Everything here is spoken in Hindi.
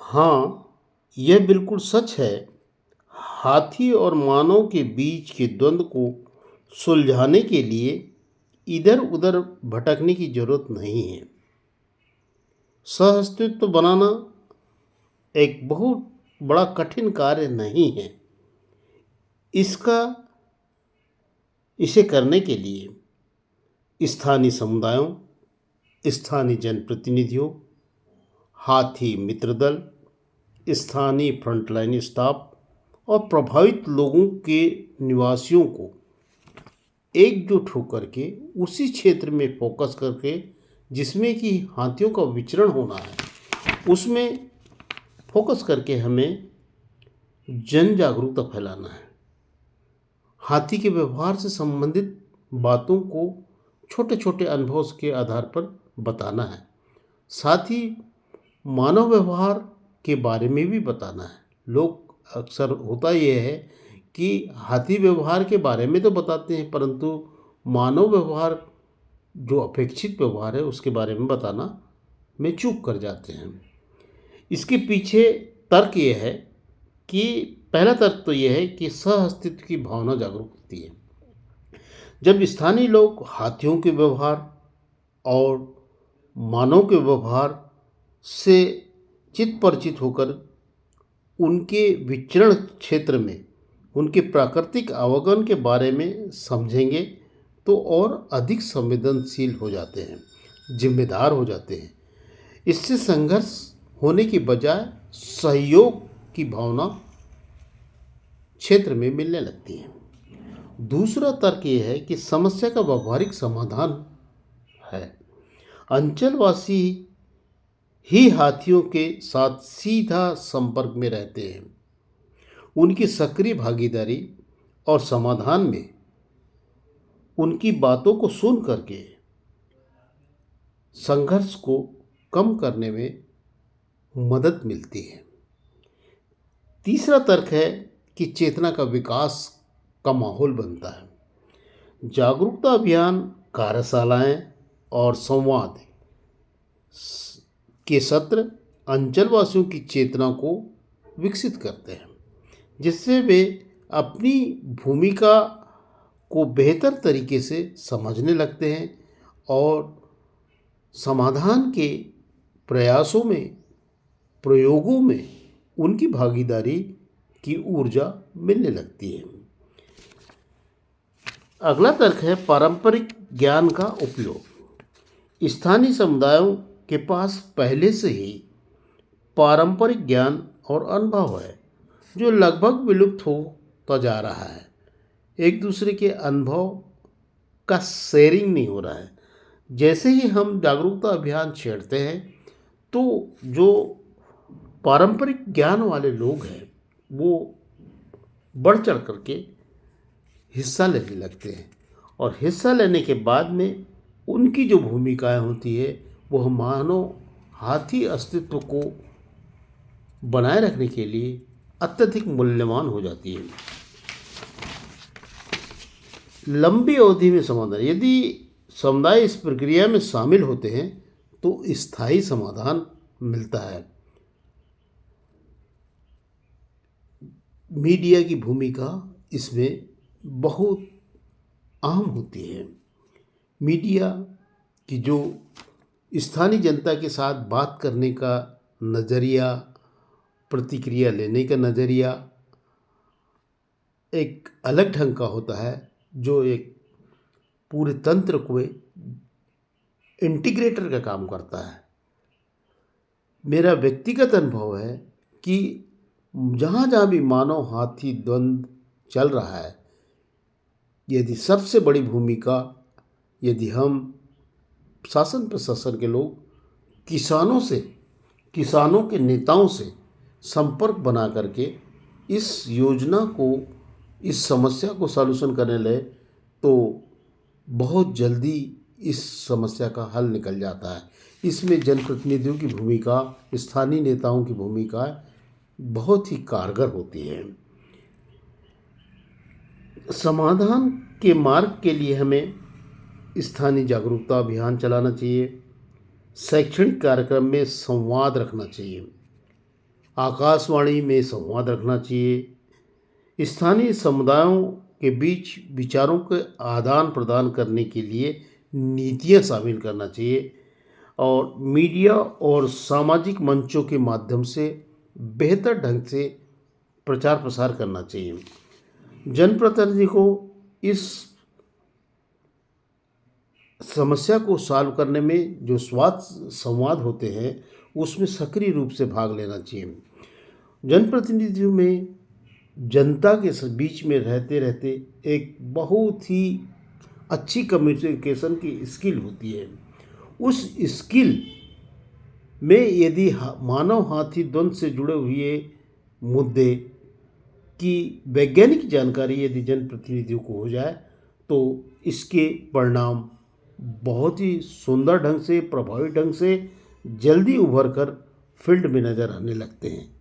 हाँ, यह बिल्कुल सच है। हाथी और मानव के बीच के द्वंद्व को सुलझाने के लिए इधर-उधर भटकने की ज़रूरत नहीं है। सह-अस्तित्व बनाना एक बहुत बड़ा कठिन कार्य नहीं है। इसका इसे करने के लिए स्थानीय समुदायों, स्थानीय जनप्रतिनिधियों, हाथी मित्र दल, स्थानीय फ्रंटलाइन स्टाफ और प्रभावित लोगों के निवासियों को एकजुट होकर के उसी क्षेत्र में फोकस करके जिसमें कि हाथियों का विचरण होना है, उसमें फोकस करके हमें जन जागरूकता फैलाना है। हाथी के व्यवहार से संबंधित बातों को छोटे छोटे अनुभव के आधार पर बताना है। साथ ही मानव व्यवहार के बारे में भी बताना है। लोग अक्सर होता यह है कि हाथी व्यवहार के बारे में तो बताते हैं, परंतु मानव व्यवहार जो अपेक्षित व्यवहार है उसके बारे में बताना में चूक कर जाते हैं। इसके पीछे तर्क यह है कि पहला तर्क तो यह है कि सह अस्तित्व की भावना जागरूक होती है। जब स्थानीय लोग हाथियों के व्यवहार और मानव के व्यवहार से चित परिचित होकर उनके विचरण क्षेत्र में उनके प्राकृतिक आवागमन के बारे में समझेंगे तो और अधिक संवेदनशील हो जाते हैं, जिम्मेदार हो जाते हैं। इससे संघर्ष होने की बजाय सहयोग की भावना क्षेत्र में मिलने लगती है। दूसरा तर्क यह है कि समस्या का व्यवहारिक समाधान है। अंचलवासी ही हाथियों के साथ सीधा संपर्क में रहते हैं। उनकी सक्रिय भागीदारी और समाधान में उनकी बातों को सुन करके संघर्ष को कम करने में मदद मिलती है। तीसरा तर्क है कि चेतना का विकास का माहौल बनता है। जागरूकता अभियान, कार्यशालाएं और संवाद के सत्र अंचलवासियों की चेतना को विकसित करते हैं, जिससे वे अपनी भूमिका को बेहतर तरीके से समझने लगते हैं और समाधान के प्रयासों में, प्रयोगों में उनकी भागीदारी की ऊर्जा मिलने लगती है। अगला तर्क है पारंपरिक ज्ञान का उपयोग। स्थानीय समुदायों के पास पहले से ही पारंपरिक ज्ञान और अनुभव है जो लगभग विलुप्त होता जा रहा है। एक दूसरे के अनुभव का शेयरिंग नहीं हो रहा है। जैसे ही हम जागरूकता अभियान छेड़ते हैं तो जो पारंपरिक ज्ञान वाले लोग हैं वो बढ़ चढ़ करके हिस्सा लेने लगते हैं और हिस्सा लेने के बाद में उनकी जो भूमिकाएं होती है वह मानव हाथी अस्तित्व को बनाए रखने के लिए अत्यधिक मूल्यवान हो जाती है। लंबी अवधि में समाधान, यदि समुदाय इस प्रक्रिया में शामिल होते हैं तो स्थायी समाधान मिलता है। मीडिया की भूमिका इसमें बहुत अहम होती है। मीडिया की जो स्थानीय जनता के साथ बात करने का नज़रिया, प्रतिक्रिया लेने का नज़रिया एक अलग ढंग का होता है, जो एक पूरे तंत्र को इंटीग्रेटर का काम करता है। मेरा व्यक्तिगत अनुभव है कि जहाँ जहाँ भी मानव हाथी द्वंद्व चल रहा है, यदि सबसे बड़ी भूमिका यदि हम शासन प्रशासन के लोग किसानों के नेताओं से संपर्क बना करके इस योजना को, इस समस्या को सॉल्यूशन करने लगे तो बहुत जल्दी इस समस्या का हल निकल जाता है। इसमें जनप्रतिनिधियों की भूमिका, स्थानीय नेताओं की भूमिका बहुत ही कारगर होती है। समाधान के मार्ग के लिए हमें स्थानीय जागरूकता अभियान चलाना चाहिए, शैक्षणिक कार्यक्रम में संवाद रखना चाहिए, आकाशवाणी में संवाद रखना चाहिए। स्थानीय समुदायों के बीच विचारों के आदान प्रदान करने के लिए नीतियाँ शामिल करना चाहिए और मीडिया और सामाजिक मंचों के माध्यम से बेहतर ढंग से प्रचार प्रसार करना चाहिए। जनप्रतिनिधि को इस समस्या को सॉल्व करने में जो स्वाद संवाद होते हैं उसमें सक्रिय रूप से भाग लेना चाहिए। जनप्रतिनिधियों में जनता के बीच में रहते रहते एक बहुत ही अच्छी कम्युनिकेशन की स्किल होती है। उस स्किल में यदि मानव हाथी द्वंद्व से जुड़े हुए मुद्दे की वैज्ञानिक जानकारी यदि जनप्रतिनिधियों को हो जाए तो इसके परिणाम बहुत ही सुंदर ढंग से, प्रभावी ढंग से जल्दी उभर कर फील्ड में नज़र आने लगते हैं।